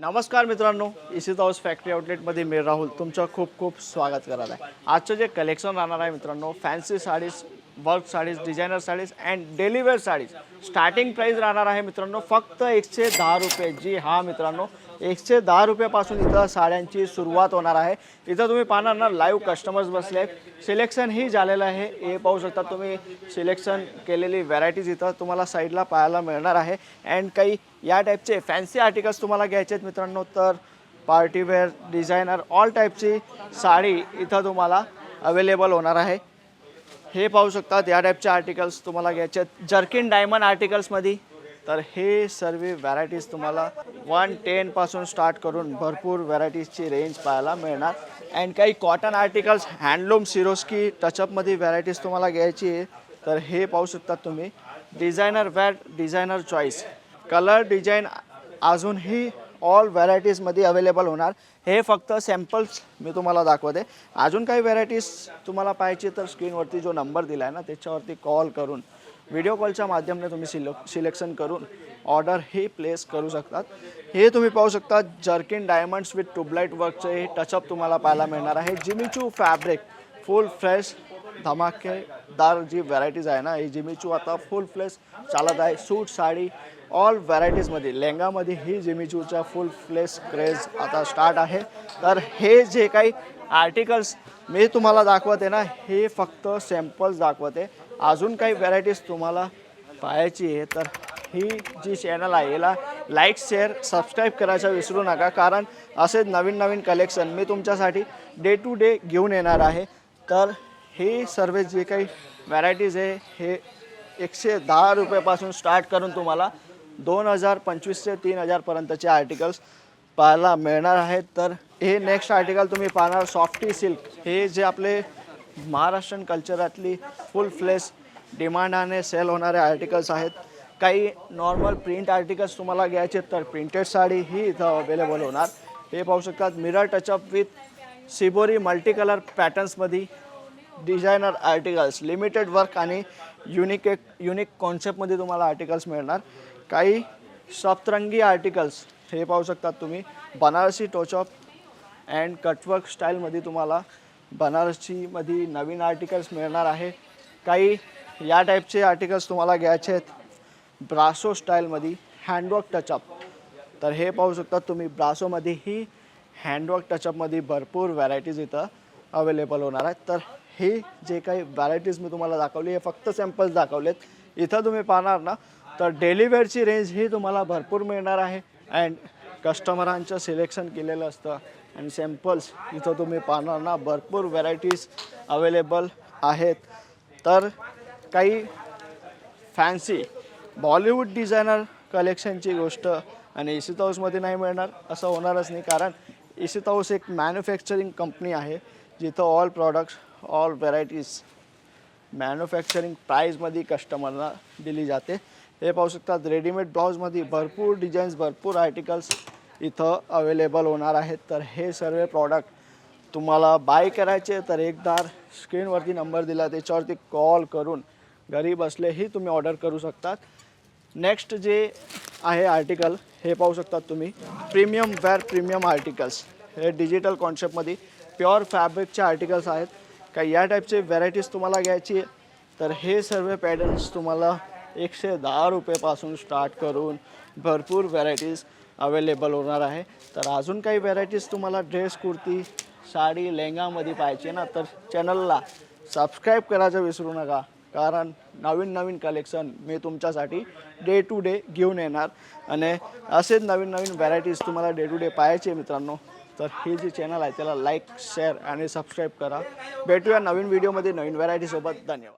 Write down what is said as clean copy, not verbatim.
नमस्कार मित्रांनो, इसित house factory आउटलेटमध्ये मी राहुल तुमचं खूप खूप स्वागत करत आहे। आजचं जे कलेक्शन राहणार आहे मित्रांनो, fancy saris, work saris, designer saris and daily wear saris. Starting price राहणार आहे मित्रांनो फक्त 110 रुपये। जी हां मित्रांनो, 110 रुपयापासून इथं साड्यांची सुरुवात होणार आहे। इथं तुम्ही पाहणार ना, लाईव्ह कस्टमर्स बसले आहेत, सिलेक्शन ही झालेलं आहे। हे पाहू शकता तुम्ही, सिलेक्शन केलेली व्हरायटीज इथं तुम्हाला साईडला पाहायला मिळणार आहे। अँड काही या टाईपचे फॅन्सी आर्टिकल्स तुम्हाला घ्यायचे आहेत मित्रांनो, तर पार्टी वेअर, डिझायनर, ऑल टाईपची साडी इथं तुम्हाला अवेलेबल होणार आहे। हे पाहू शकतात, या टाईपचे आर्टिकल्स तुम्हाला घ्यायचे आहेत जर्किन डायमंड आर्टिकल्समध्ये। तर हे सर्व व्हरायटीज तुम्हाला 110 पासून स्टार्ट करून भरपूर व्हरायटीजची रेंज पाहायला मिळणार। अँड काही कॉटन आर्टिकल्स, हँडलूम, सिरोस्की, टचअपमध्ये व्हरायटीज तुम्हाला घ्यायची आहे। तर हे पाहू शकता तुम्ही, designer wear, designer choice, colour design अजूनही ऑल व्हरायटीजमध्ये अवेलेबल होणार। हे फक्त सॅम्पल्स मी तुम्हाला दाखवते। अजून काही व्हरायटीज तुम्हाला पाहिजे तर स्क्रीनवरती जो नंबर दिला आहे ना, त्याच्यावरती कॉल करून व्हिडिओ कॉलच्या माध्यमाने तुम्ही सिलेक्शन करून ऑर्डर ही प्लेस करू शकतात। हे तुम्ही पाहू शकता, जर्किन डायमंड्स विथ ट्यूबलाइट वर्कचे हे टचअप तुम्हाला पाहायला मिळणार आहे। जिमीचू फॅब्रिक, फुल फ्रेश धमाकेदार जी व्हरायटीज आहे ना, ही जिमीचू आता फुल फ्लेश चालत आहे। सूट, साडी, ऑल व्हरायटीजमध्ये, लेहंगामध्ये ही जिमीचूचा फुल फ्लेश क्रेज आता स्टार्ट आहे। तर हे जे काही आर्टिकल्स मी तुम्हाला दाखवते ना, हे फक्त सॅम्पल्स दाखवते। अजून काही व्हरायटीज तुम्हाला पाहायची आहे तर ही जी चॅनल आहे याला लाईक, शेअर, सबस्क्राईब करायचं विसरू नका, कारण असेच नवीन नवीन कलेक्शन मी तुमच्यासाठी डे टू डे घेऊन येणार आहे। तर हे सर्व जे काही व्हरायटीज आहे हे 110 रुपयापासून स्टार्ट करून तुम्हाला 2025 ते 3000 पर्यंतचे आर्टिकल्स पाहायला मिळणार आहेत। तर हे नेक्स्ट आर्टिकल तुम्ही पाहणार सॉफ्टी सिल्क, हे जे आपले महाराष्ट्रीयन कल्चरातली फुल फ्लेश डिमांडाने सेल होणारे आर्टिकल्स आहेत। काही नॉर्मल प्रिंट आर्टिकल्स तुम्हाला घ्यायचे तर प्रिंटेड साडी ही इथं अवेलेबल होणार। हे पाहू शकतात, mirror touch up with shibori multi colour पॅटर्न्समध्ये डिझायनर आर्टिकल्स, लिमिटेड वर्क आणि युनिक कॉन्सेप्टमध्ये तुम्हाला आर्टिकल्स मिळणार। काही सप्तरंगी आर्टिकल्स हे पाहू शकतात तुम्ही, बनारसी टोचअप अँड कटवर्क स्टाईलमध्ये तुम्हाला बनारसीमध्ये नवीन आर्टिकल्स मिळणार आहे। काही या टाईपचे आर्टिकल्स तुम्हाला घ्यायचे आहेत ब्रासो स्टाईलमध्ये, हँडवर्क टचअप। तर हे पाहू शकता तुम्ही, ब्रासोमध्ये ही हँडवर्क टचअपमध्ये भरपूर व्हरायटीज इथं अवेलेबल होणार आहेत। तर हे जे काही व्हरायटीज मी तुम्हाला दाखवली हे फक्त सॅम्पल्स दाखवलेत। इथं तुम्ही पाहणार ना, तर डेली वेअरची रेंज ही तुम्हाला भरपूर मिळणार आहे। अँड कस्टमरांचं सिलेक्शन केलेलं असतं आणि सॅम्पल्स इथं तुम्ही पाहणार ना, भरपूर व्हरायटीज अवेलेबल आहेत। तर काही फॅन्सी बॉलिवूड डिझायनर कलेक्शनची गोष्ट आणि इसित हाऊसमध्ये नाही मिळणार असं होणारच नाही, कारण इसित हाऊस एक मॅन्युफॅक्चरिंग कंपनी आहे जिथं all products, all varieties manufacturing प्राईजमध्ये कस्टमरला दिली जाते। हे पाहू शकतात, रेडीमेड ब्लाऊजमध्ये भरपूर डिझाईन्स, भरपूर आर्टिकल्स इथं अवेलेबल होणार आहेत। तर हे सर्व प्रॉडक्ट तुम्हाला बाय करायचे तर एकदा स्क्रीनवरती नंबर दिला त्याच्यावरती कॉल करून घरी बसलेही तुम्ही ऑर्डर करू शकतात। नेक्स्ट जे आहे आर्टिकल हे पाहू शकतात तुम्ही, प्रीमियम वेअर, प्रीमियम आर्टिकल्स, हे डिजिटल कॉन्सेप्टमध्ये प्युअर फॅब्रिकचे आर्टिकल्स आहेत। काही या टाईपचे व्हरायटीज तुम्हाला घ्यायची आहे तर हे सर्व पॅटर्न्स तुम्हाला 110 रुपयापासून स्टार्ट करून भरपूर व्हरायटीज अवेलेबल होणार आहे। तर अजून काही व्हरायटीज तुम्हाला ड्रेस, कुर्ती, साडी, लेहंगामध्ये पाहिजे ना, तर चॅनलला सबस्क्राईब करायचं विसरू नका, कारण नवीन नवीन कलेक्शन मी तुमच्यासाठी डे टू डे घेऊन येणार आणि असेच नवीन नवीन व्हरायटीज तुम्हाला डे टू डे पाहायचे मित्रांनो। तर ही जी चॅनल आहे त्याला लाईक, शेअर आणि सबस्क्राईब करा। भेटूया नवीन व्हिडिओमध्ये नवीन व्हरायटीसोबत। धन्यवाद।